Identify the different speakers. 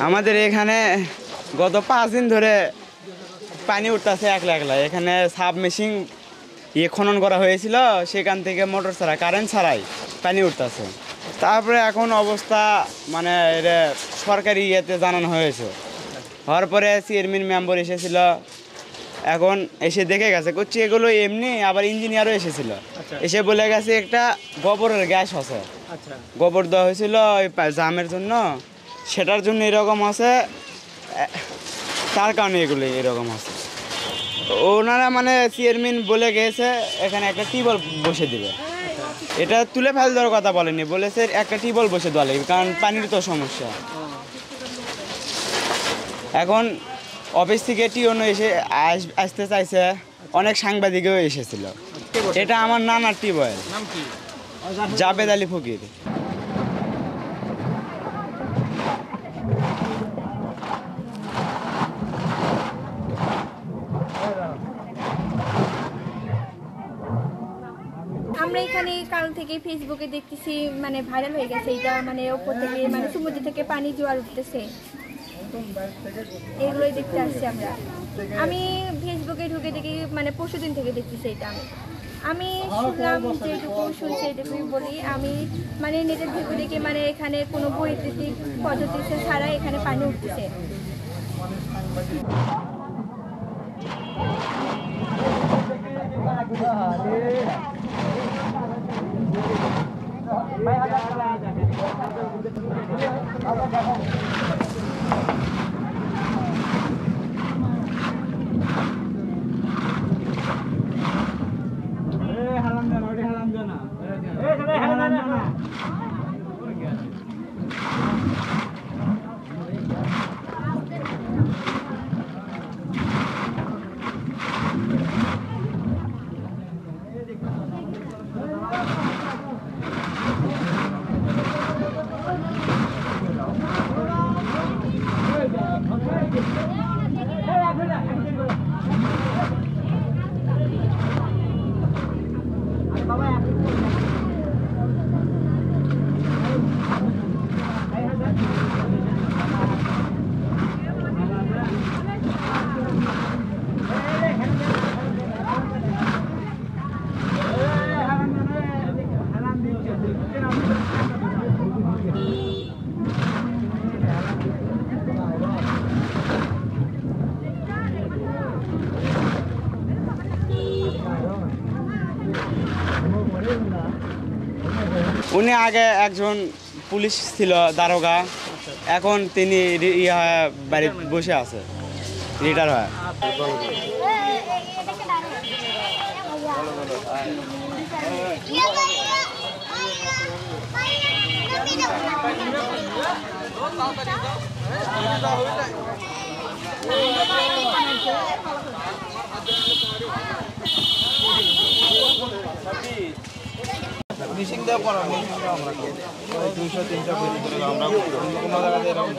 Speaker 1: আমাদের এখানে গত 5 দিন ধরে পানি উঠতেছে একলা একলা। এখানে সাবমেশিন খনন করা হয়েছিল, সেখান থেকে মোটর ছাড়া কারেন্ট ছাড়াই পানি উঠতেছে। তারপরে এখন অবস্থা মানে এটা সরকারি ইয়েতে জানানো হয়েছে। হওয়ার পরে চেয়ারম্যান মেম্বার এসেছিল, এখন এসে দেখে গেছে করছি এগুলো এমনি। আবার ইঞ্জিনিয়ারও এসেছিল, এসে বলে গেছে একটা গোবরের গ্যাস আছে, গোবর দেওয়া হয়েছিল ওই জামের জন্য, সেটার জন্য এরকম আছে, তার কারণে এগুলো এরকম আছে। ওনারা মানে চেয়ারম্যান বলে গেছে এখানে একটা টিউবওয়েল বসে দিবে। এটা তুলে ফেল দেওয়ার কথা বলেনি, বলেছে একটা টিউবওয়েল বসে দেওয়া লাগবে, কারণ পানির তো সমস্যা। এখন অফিস থেকে টিওনো এসে আসতে চাইছে, অনেক সাংবাদিকও এসেছিল। এটা আমার নানার টিউবওয়েল, জাবেদ আলী ফকির।
Speaker 2: আমরা এখানে কাল থেকে ফেসবুকে দেখতেছি, মানে ভাইরাল হয়ে গেছে এটা, মানে ওপর থেকে মানে সমুদ্র থেকে পানি জোয়ার উঠতেছে, এগুলোই দেখতে আসছি আমরা। আমি ফেসবুকে ঢুকে দেখি, মানে পরশুদিন থেকে দেখতেছি এটা। আমি শুনলাম, যেটুকু শুনছি এটুকুই বলি। আমি মানে নিজের ভেবে দেখি মানে এখানে কোনো বৈদ্যুতিক পদ্ধতি ছাড়া এখানে পানি উঠতেছে।
Speaker 1: উনি আগে একজন পুলিশ ছিল, দারোগা। এখন তিনি বাড়িতে বসে আছে, রিটায়ার হয়।
Speaker 3: মিশিং দেওয়া পড়া আমরা 200-300 পেজ করে আমরা কোনো জায়গাতে এরকম